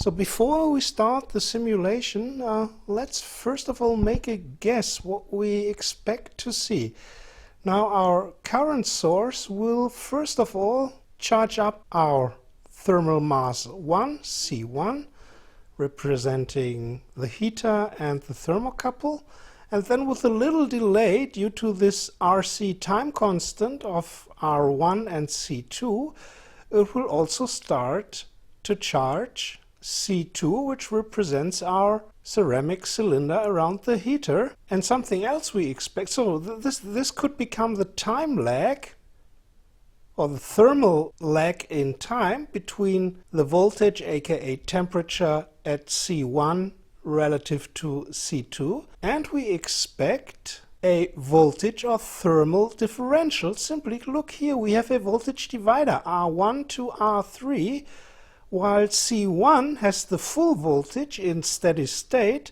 So before we start the simulation, let's first of all make a guess what we expect to see. Now our current source will first of all charge up our thermal mass 1, C1, representing the heater and the thermocouple. And then with a little delay due to this RC time constant of R1 and C2, it will also start to charge C2, which represents our ceramic cylinder around the heater. And something else we expect, so this could become the time lag, or the thermal lag in time between the voltage, aka temperature, at C1 relative to C2, and we expect a voltage or thermal differential. Simply look here, we have a voltage divider R1 to R3, while C1 has the full voltage in steady state.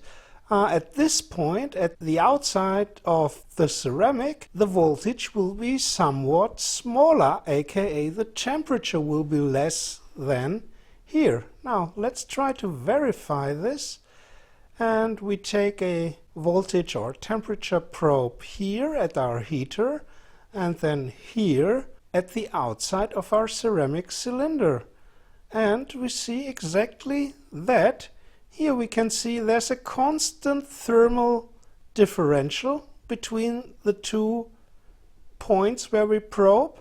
At this point, at the outside of the ceramic, the voltage will be somewhat smaller, aka the temperature will be less than here. Now let's try to verify this, and we take a voltage or temperature probe here at our heater and then here at the outside of our ceramic cylinder. And we see exactly that. Here we can see there's a constant thermal differential between the two points where we probe.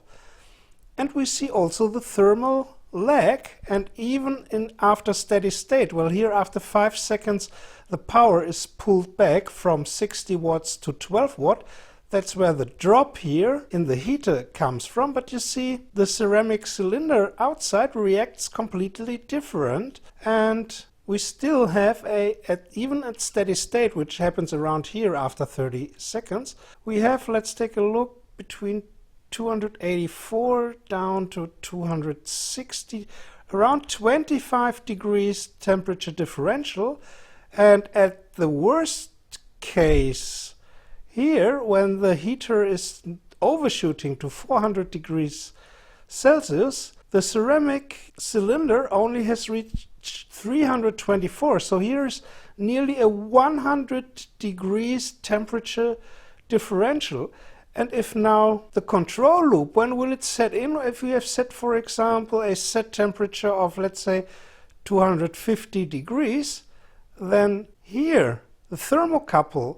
And we see also the thermal lag, and even after steady state, well, here after 5 seconds the power is pulled back from 60 watts to 12 watt. That's where the drop here in the heater comes from, but you see the ceramic cylinder outside reacts completely different, and we still have even at steady state, which happens around here after 30 seconds, we have, let's take a look, between 284 down to 260, around 25 degrees temperature differential. And at the worst case here, when the heater is overshooting to 400 degrees Celsius, the ceramic cylinder only has reached 324. So here's nearly a 100 degrees temperature differential. And if now the control loop, when will it set in? If we have set, for example, a set temperature of, let's say, 250 degrees, then here the thermocouple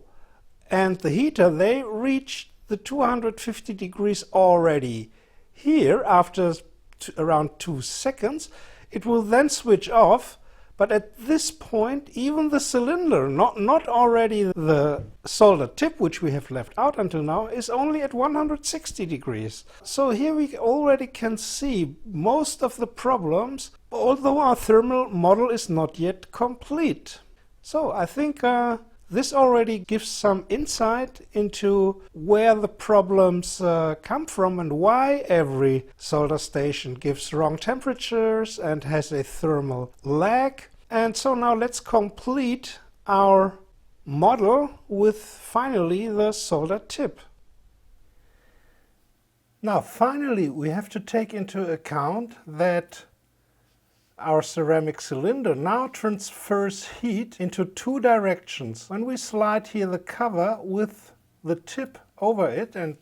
and the heater, they reach the 250 degrees already. Here, after around 2 seconds, it will then switch off. But at this point, even the cylinder, not already the solder tip, which we have left out until now, is only at 160 degrees. So here we already can see most of the problems, although our thermal model is not yet complete. So I think this already gives some insight into where the problems come from and why every solder station gives wrong temperatures and has a thermal lag. And so now let's complete our model with finally the solder tip. Now finally we have to take into account that our ceramic cylinder now transfers heat into two directions. When we slide here the cover with the tip over it and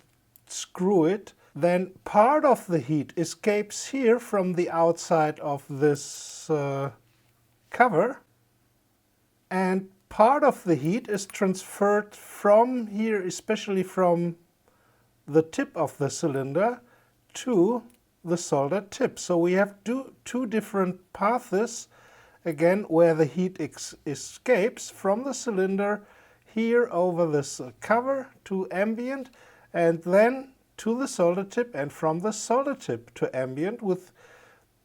screw it, then part of the heat escapes here from the outside of this cover, and part of the heat is transferred from here, especially from the tip of the cylinder, to the solder tip. So we have two different paths, again, where the heat escapes from the cylinder here over this cover to ambient, and then to the solder tip, and from the solder tip to ambient, with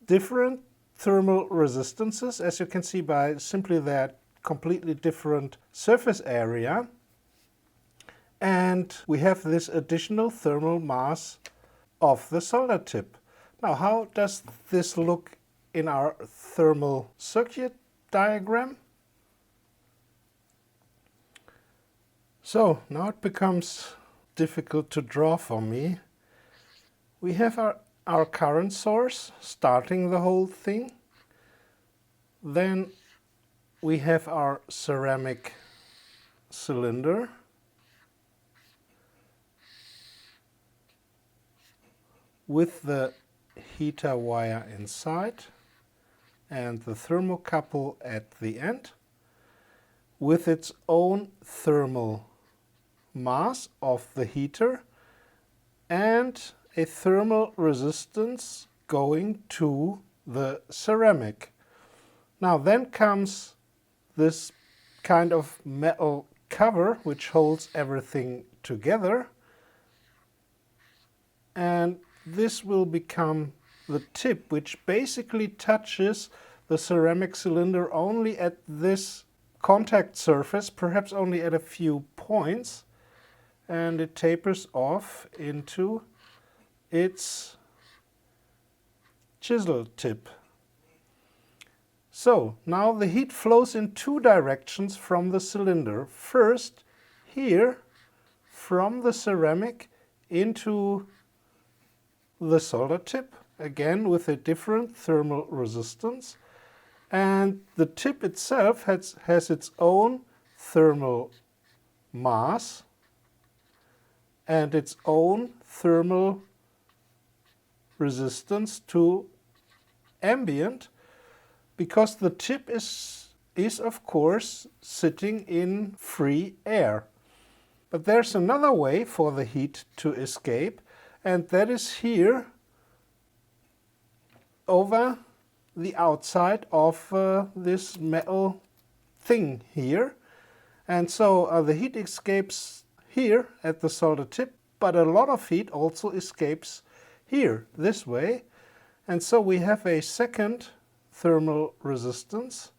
different thermal resistances, as you can see by simply that completely different surface area. And we have this additional thermal mass of the solder tip. Now, how does this look in our thermal circuit diagram? So now it becomes difficult to draw for me. We have our current source starting the whole thing. Then we have our ceramic cylinder. With the heater wire inside and the thermocouple at the end, with its own thermal mass of the heater and a thermal resistance going to the ceramic. Now then comes this kind of metal cover which holds everything together, and this will become the tip, which basically touches the ceramic cylinder only at this contact surface, perhaps only at a few points, and it tapers off into its chisel tip. So now the heat flows in two directions from the cylinder. First, here from the ceramic into the solder tip, again with a different thermal resistance, and the tip itself has its own thermal mass and its own thermal resistance to ambient, because the tip is of course sitting in free air. But there's another way for the heat to escape, and that is here over the outside of this metal thing here. And so the heat escapes here at the solder tip, but a lot of heat also escapes here this way. And so we have a second thermal resistance,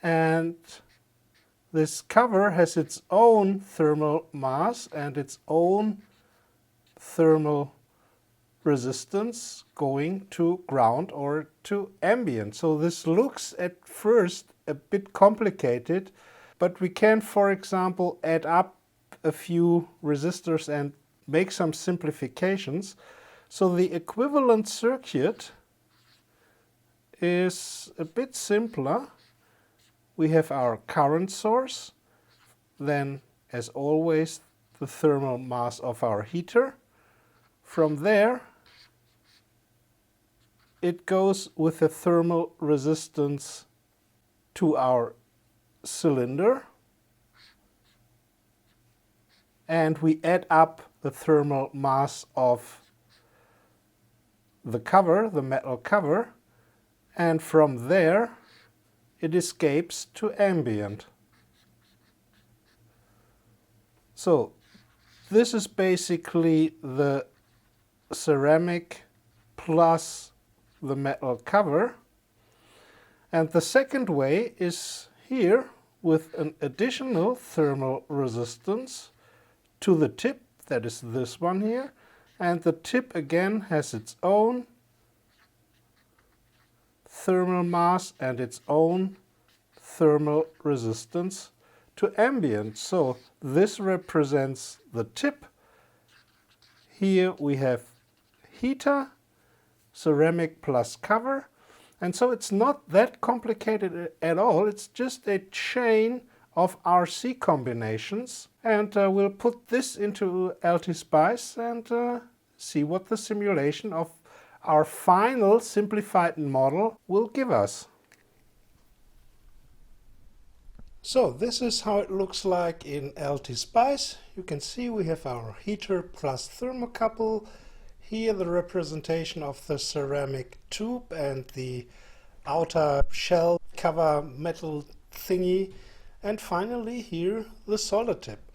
and this cover has its own thermal mass and its own thermal resistance going to ground or to ambient. So this looks at first a bit complicated, but we can, for example, add up a few resistors and make some simplifications. So the equivalent circuit is a bit simpler. We have our current source, then as always the thermal mass of our heater. From there it goes with a thermal resistance to our cylinder, and we add up the thermal mass of the cover, the metal cover, and from there it escapes to ambient. So this is basically the ceramic plus the metal cover. And the second way is here with an additional thermal resistance to the tip, that is this one here, and the tip again has its own thermal mass and its own thermal resistance to ambient. So this represents the tip. Here we have heater, ceramic plus cover, and so it's not that complicated at all. It's just a chain of RC combinations, and we'll put this into LT-Spice and see what the simulation of our final simplified model will give us. So this is how it looks like in LT-Spice. You can see we have our heater plus thermocouple. Here the representation of the ceramic tube and the outer shell cover metal thingy. And finally here the solder tip.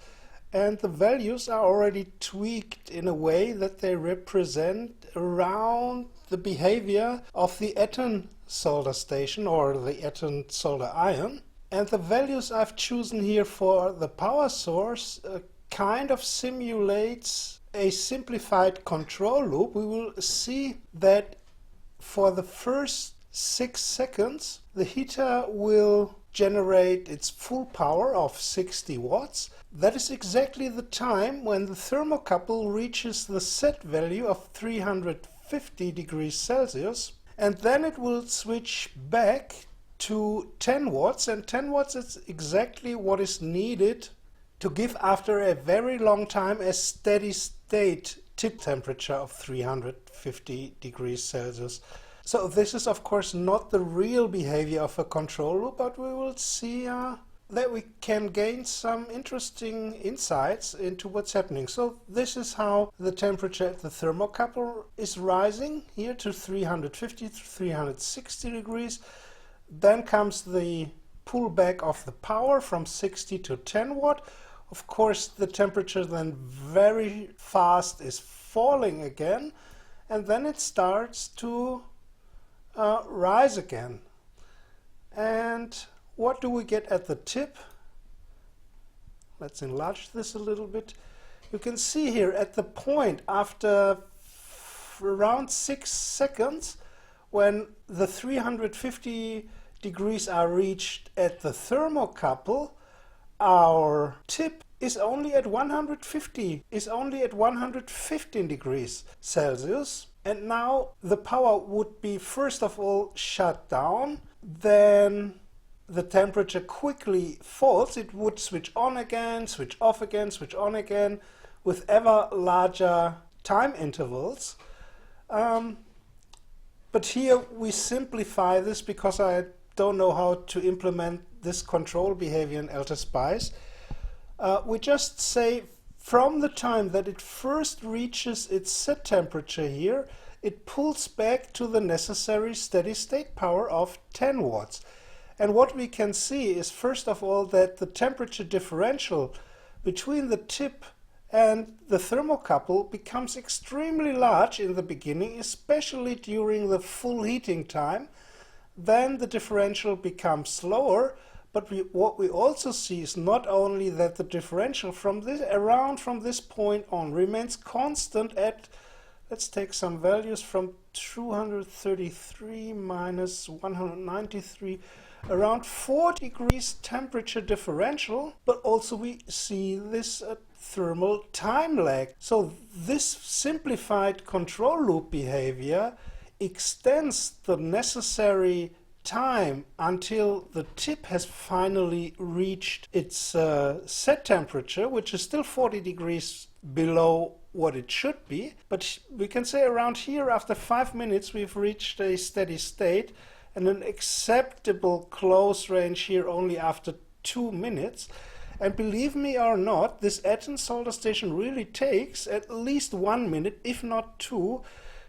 And the values are already tweaked in a way that they represent around the behavior of the Etten solder station or the Etten solder iron. And the values I've chosen here for the power source kind of simulates a simplified control loop. We will see that for the first 6 seconds the heater will generate its full power of 60 watts. That is exactly the time when the thermocouple reaches the set value of 350 degrees Celsius. and then it will switch back to 10 watts, and 10 watts is exactly what is needed to give, after a very long time, a steady state tip temperature of 350 degrees Celsius. So this is of course not the real behavior of a control loop, but we will see that we can gain some interesting insights into what's happening. So this is how the temperature at the thermocouple is rising here to 350 to 360 degrees. Then comes the pullback of the power from 60 to 10 watt. Of course, the temperature then very fast is falling again, and then it starts to rise again. And what do we get at the tip? Let's enlarge this a little bit. You can see here at the point after around 6 seconds, when the 350 degrees are reached at the thermocouple, our tip is only at 115 degrees Celsius. And now the power would be first of all shut down, then the temperature quickly falls. It would switch on again, switch off again, switch on again, with ever larger time intervals. But here we simplify this because I don't know how to implement this control behavior in AltaSpice. We just say from the time that it first reaches its set temperature here, it pulls back to the necessary steady state power of 10 watts. And what we can see is, first of all, that the temperature differential between the tip and the thermocouple becomes extremely large in the beginning, especially during the full heating time. Then the differential becomes slower, but what we also see is not only that the differential from this point on remains constant at, let's take some values from 233 minus 193, around 4 degrees temperature differential, but also we see this thermal time lag. So this simplified control loop behavior extends the necessary time until the tip has finally reached its set temperature, which is still 40 degrees below what it should be. But we can say around here, after 5 minutes, we've reached a steady state, and an acceptable close range here only after 2 minutes. And believe me or not, this Athens solder station really takes at least 1 minute, if not 2,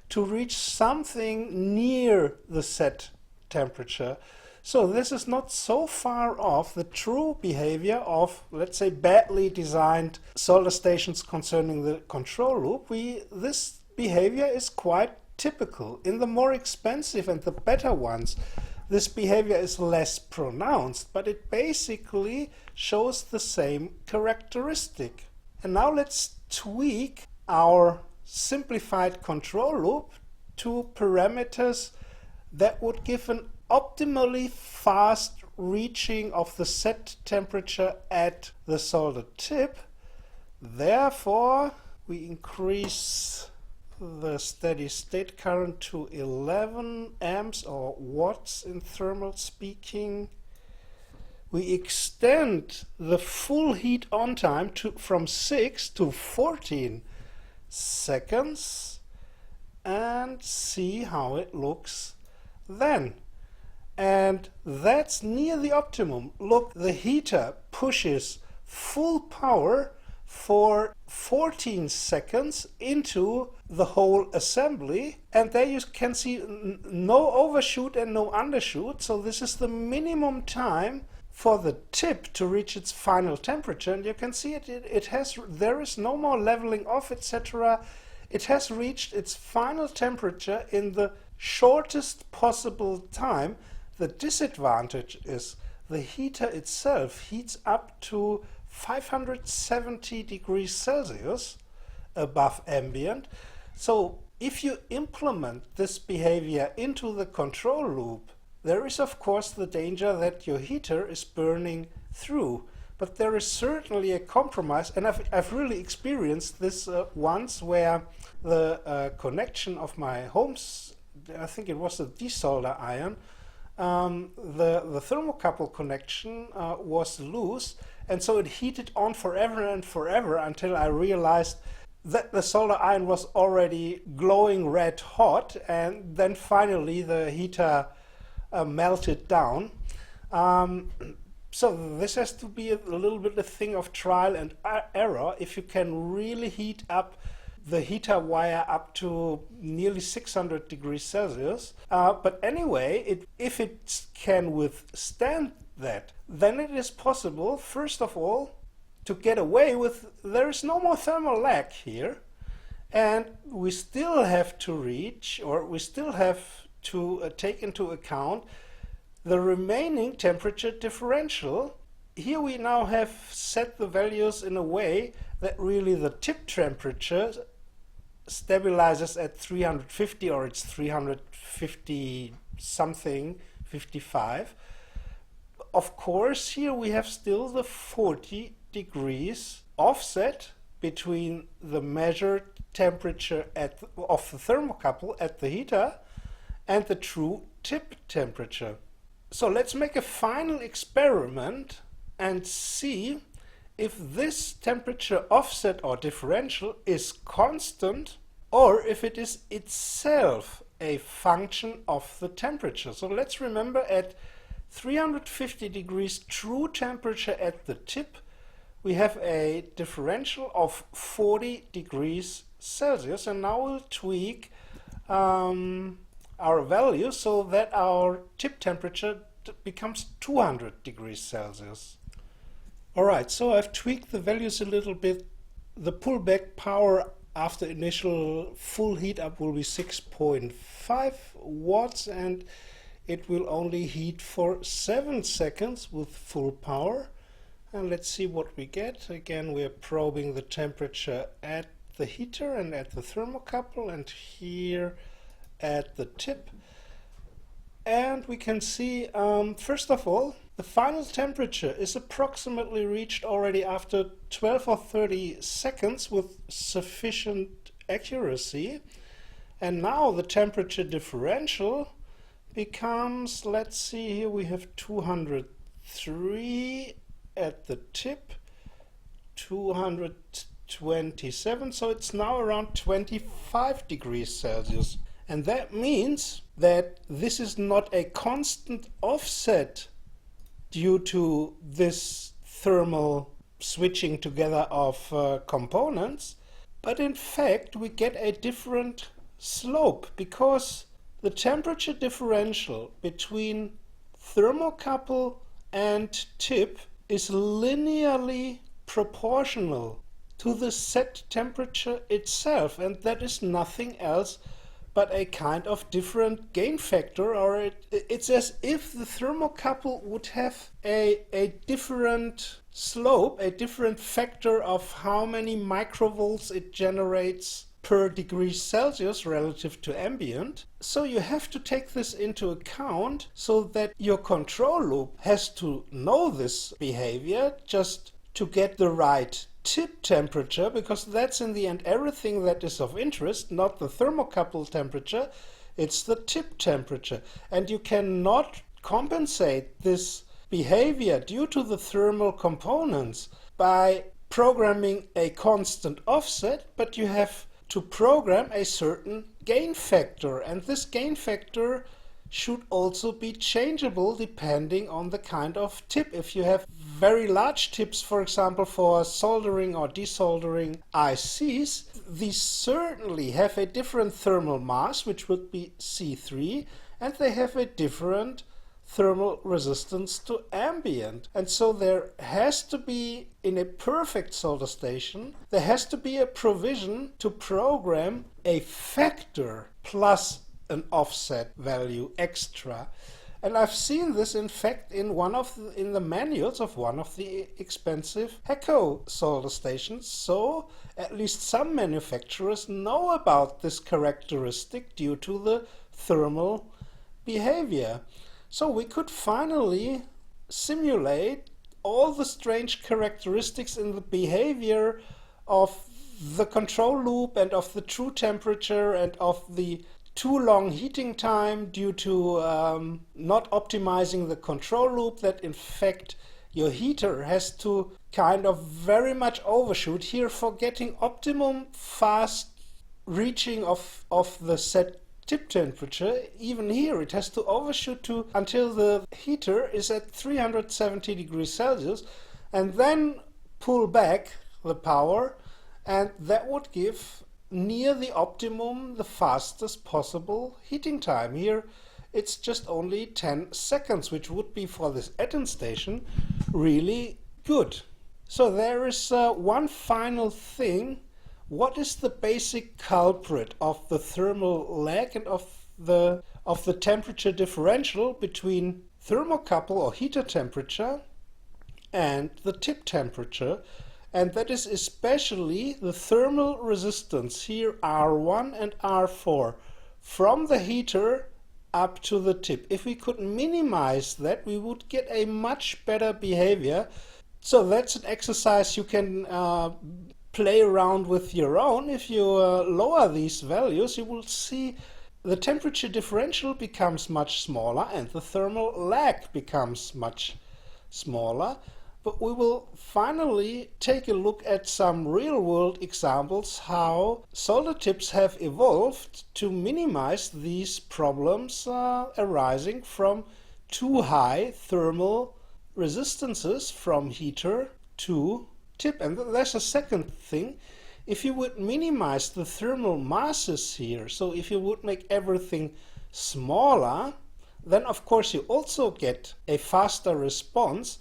to reach something near the set temperature. So this is not so far off the true behavior of, let's say, badly designed solder stations concerning the control loop. This behavior is quite typical. In the more expensive and the better ones, this behavior is less pronounced, but it basically shows the same characteristic. And now let's tweak our simplified control loop to parameters that would give an optimally fast reaching of the set temperature at the solder tip. Therefore, we increase the steady state current to 11 amps or watts in thermal speaking. We extend the full heat on time from 6 to 14 seconds and see how it looks then. And that's near the optimum. Look, the heater pushes full power for 14 seconds into the whole assembly, and there you can see no overshoot and no undershoot. So this is the minimum time for the tip to reach its final temperature, and you can see there is no more leveling off, etc. It has reached its final temperature in the shortest possible time. The disadvantage is the heater itself heats up to 570 degrees Celsius above ambient. So if you implement this behavior into the control loop, there is of course the danger that your heater is burning through. But there is certainly a compromise, and I've really experienced this once, where the connection of my home I think it was a desolder iron, the thermocouple connection was loose, and so it heated on forever and forever until I realized that the solder iron was already glowing red hot, and then finally the heater melted down. So this has to be a little bit a thing of trial and error. If you can really heat up the heater wire up to nearly 600 degrees Celsius. But anyway, if it can withstand that, then it is possible, first of all, to get away with, there is no more thermal lag here, and we still have to reach, or we still have to take into account the remaining temperature differential. Here we now have set the values in a way that really the tip temperature stabilizes at 350, or it's 350 something, 55. Of course, here we have still the 40 degrees offset between the measured temperature of the thermocouple at the heater and the true tip temperature. So let's make a final experiment and see if this temperature offset or differential is constant, or if it is itself a function of the temperature. So let's remember, at 350 degrees true temperature at the tip, we have a differential of 40 degrees Celsius, and now we'll tweak our value so that our tip temperature becomes 200 degrees Celsius. Alright, so I've tweaked the values a little bit. The pullback power after initial full heat up will be 6.5 watts, and it will only heat for 7 seconds with full power. And let's see what we get. Again, we're probing the temperature at the heater and at the thermocouple, and here at the tip. And we can see, first of all, the final temperature is approximately reached already after 12 or 30 seconds with sufficient accuracy. And now the temperature differential becomes, let's see, here we have 203 at the tip, 227, so it's now around 25 degrees Celsius. And that means that this is not a constant offset due to this thermal switching together of components, but in fact we get a different slope, because the temperature differential between thermocouple and tip is linearly proportional to the set temperature itself, and that is nothing else but a kind of different gain factor, or it's as if the thermocouple would have a different slope, a different factor of how many microvolts it generates per degree Celsius relative to ambient. So you have to take this into account, so that your control loop has to know this behavior just to get the right tip temperature, because that's in the end everything that is of interest, not the thermocouple temperature, it's the tip temperature. And you cannot compensate this behavior due to the thermal components by programming a constant offset, but you have to program a certain gain factor, and this gain factor should also be changeable depending on the kind of tip. If you have very large tips, for example, for soldering or desoldering ICs, these certainly have a different thermal mass, which would be C3, and they have a different thermal resistance to ambient. And so there has to be, in a perfect solder station, there has to be a provision to program a factor plus an offset value extra. And I've seen this in fact in the manuals of one of the expensive Hecco solder stations. So at least some manufacturers know about this characteristic due to the thermal behavior. So we could finally simulate all the strange characteristics in the behavior of the control loop and of the true temperature and of the too long heating time due to not optimizing the control loop, that in fact your heater has to kind of very much overshoot here for getting optimum fast reaching of the set tip temperature. Even here it has to overshoot to until the heater is at 370 degrees Celsius and then pull back the power, and that would give near the optimum the fastest possible heating time. Here it's just only 10 seconds, which would be for this add-in station really good. So there is one final thing. What is the basic culprit of the thermal lag and of the temperature differential between thermocouple or heater temperature and the tip temperature? And that is especially the thermal resistance, here R1 and R4, from the heater up to the tip. If we could minimize that, we would get a much better behavior. So that's an exercise you can play around with your own. If you lower these values, you will see the temperature differential becomes much smaller and the thermal lag becomes much smaller. But we will finally take a look at some real-world examples how solder tips have evolved to minimize these problems arising from too high thermal resistances from heater to tip. And there's a second thing. If you would minimize the thermal masses here, so if you would make everything smaller, then of course you also get a faster response.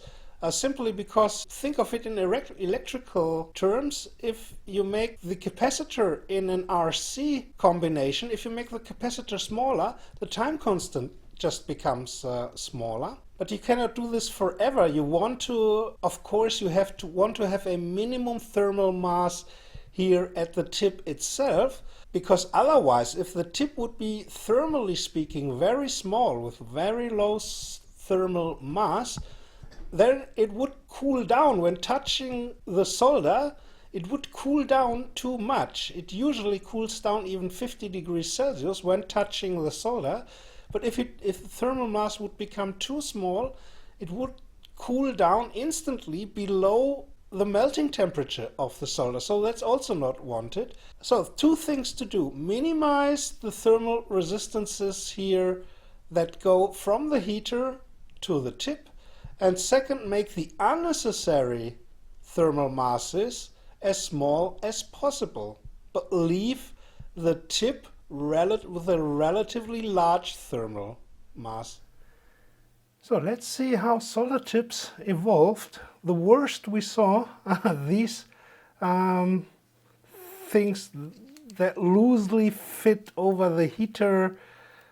Simply because, think of it in electrical terms, if you make the capacitor in an RC combination, if you make the capacitor smaller, the time constant just becomes smaller. But you cannot do this forever. You want to, of course, want to have a minimum thermal mass here at the tip itself, because otherwise, if the tip would be thermally speaking very small with very low thermal mass, then it would cool down when touching the solder. It would cool down too much. It usually cools down even 50 degrees Celsius when touching the solder. But if the thermal mass would become too small, it would cool down instantly below the melting temperature of the solder. So that's also not wanted. So two things to do. Minimize the thermal resistances here that go from the heater to the tip. And second, make the unnecessary thermal masses as small as possible, but leave the tip with a relatively large thermal mass. So let's see how solder tips evolved. The worst we saw are these things that loosely fit over the heater,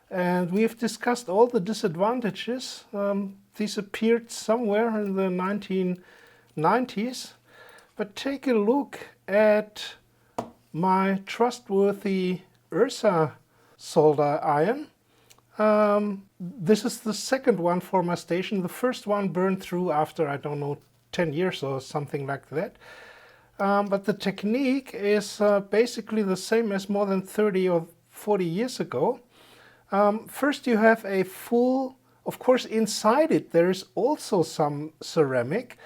and we've discussed all the disadvantages. These appeared somewhere in the 1990s, but take a look at my trustworthy Ursa solder iron. This is the second one for my station. The first one burned through after, I don't know, 10 years or something like that. But the technique is basically the same as more than 30 or 40 years ago. First you have a full, of course inside it there is also some ceramic,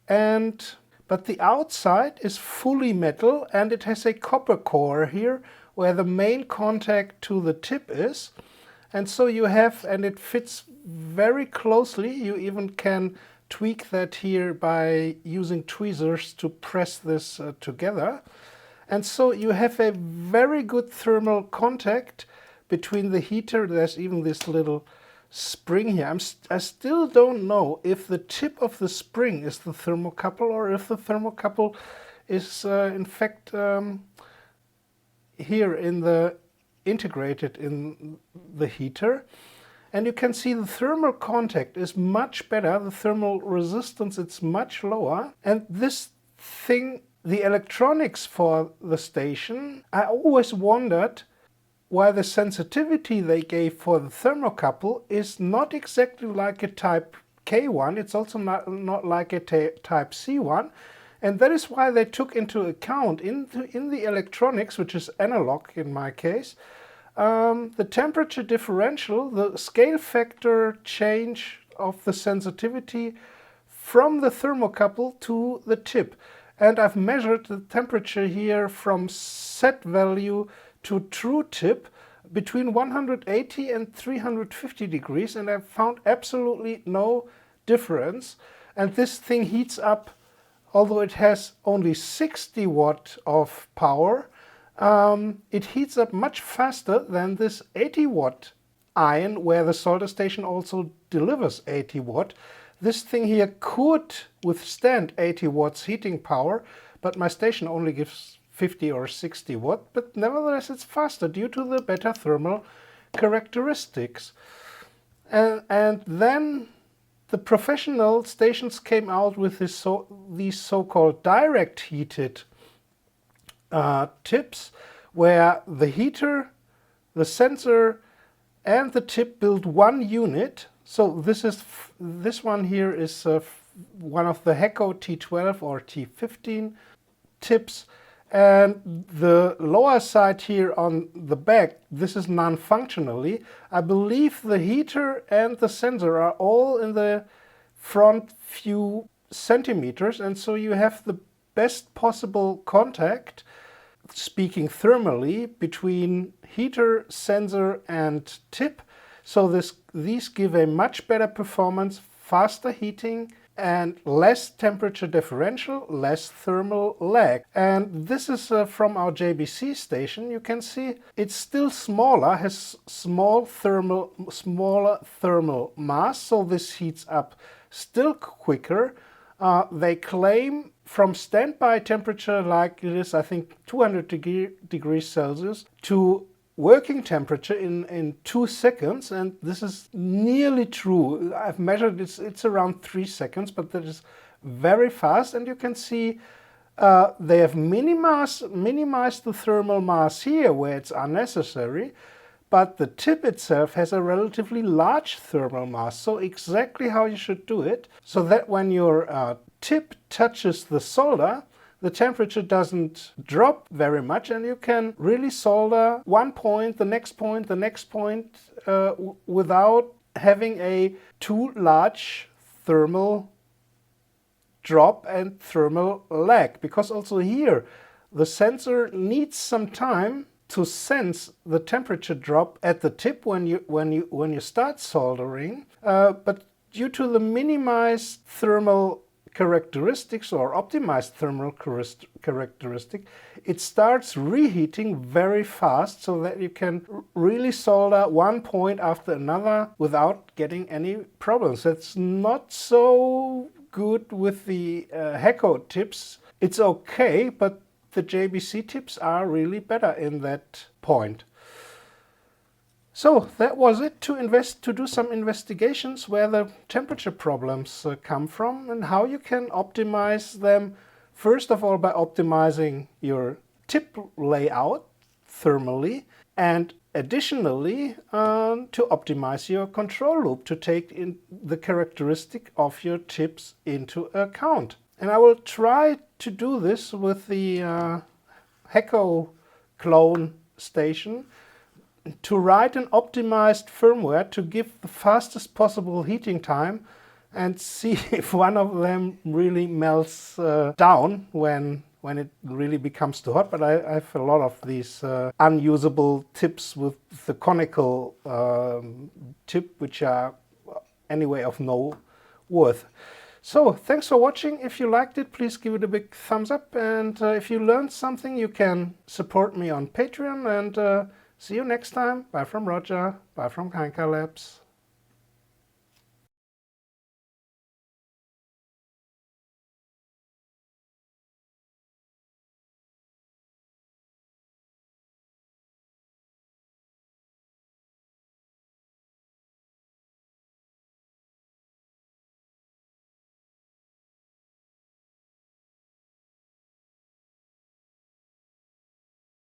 but the outside is fully metal and it has a copper core here where the main contact to the tip is. And so you have, and it fits very closely. You even can tweak that here by using tweezers to press this together. And so you have a very good thermal contact between the heater. There's even this little spring here. I still don't know if the tip of the spring is the thermocouple or if the thermocouple is in fact here in the integrated in the heater. And you can see the thermal contact is much better. The thermal resistance is much lower. And this thing, the electronics for the station, I always wondered why the sensitivity they gave for the thermocouple is not exactly like a type K one. It's also not like a type C one. And that is why they took into account in the electronics, which is analog in my case, the temperature differential, the scale factor change of the sensitivity from the thermocouple to the tip. And I've measured the temperature here from set value to true tip between 180 and 350 degrees, and I've found absolutely no difference. And this thing heats up, although it has only 60 watt of power, it heats up much faster than this 80 watt iron, where the solder station also delivers 80 watt. This thing here could withstand 80 watts heating power, but my station only gives 50 or 60 watt, but nevertheless it's faster due to the better thermal characteristics. And then the professional stations came out with these so-called direct heated tips, where the heater, the sensor and the tip build one unit. So this one here is one of the Pt.2 or T15 tips, and the lower side here on the back, this is non-functionally. I believe the heater and the sensor are all in the front few centimeters, and so you have the best possible contact, speaking thermally, between heater, sensor and tip. So these give a much better performance, faster heating and less temperature differential, less thermal lag. And this is from our JBC station. You can see it's still smaller, has smaller thermal mass, so this heats up still quicker. They claim from standby temperature, like it is, I think, 200 degrees Celsius, to working temperature in 2 seconds, and this is nearly true. I've measured it's around 3 seconds, but that is very fast. And you can see they have minimized the thermal mass here where it's unnecessary, but the tip itself has a relatively large thermal mass, so exactly how you should do it, so that when your tip touches the solder, the temperature doesn't drop very much, and you can really solder one point, the next point, the next point, without having a too large thermal drop and thermal lag. Because also here, the sensor needs some time to sense the temperature drop at the tip when you start soldering, but due to the minimized thermal characteristics or optimized thermal characteristic, it starts reheating very fast, so that you can really solder one point after another without getting any problems. That's not so good with the Hecko tips. It's okay, but the JBC tips are really better in that point. So that was it, to do some investigations where the temperature problems come from and how you can optimize them. First of all, by optimizing your tip layout thermally, and additionally to optimize your control loop to take in the characteristic of your tips into account. And I will try to do this with the Hecko clone station, to write an optimized firmware to give the fastest possible heating time, and see if one of them really melts down when it really becomes too hot. But I have a lot of these unusable tips with the conical tip, which are anyway of no worth. So thanks for watching. If you liked it, please give it a big thumbs up, and if you learned something, you can support me on Patreon, and see you next time. Bye from Roger. Bye from Kanka Labs.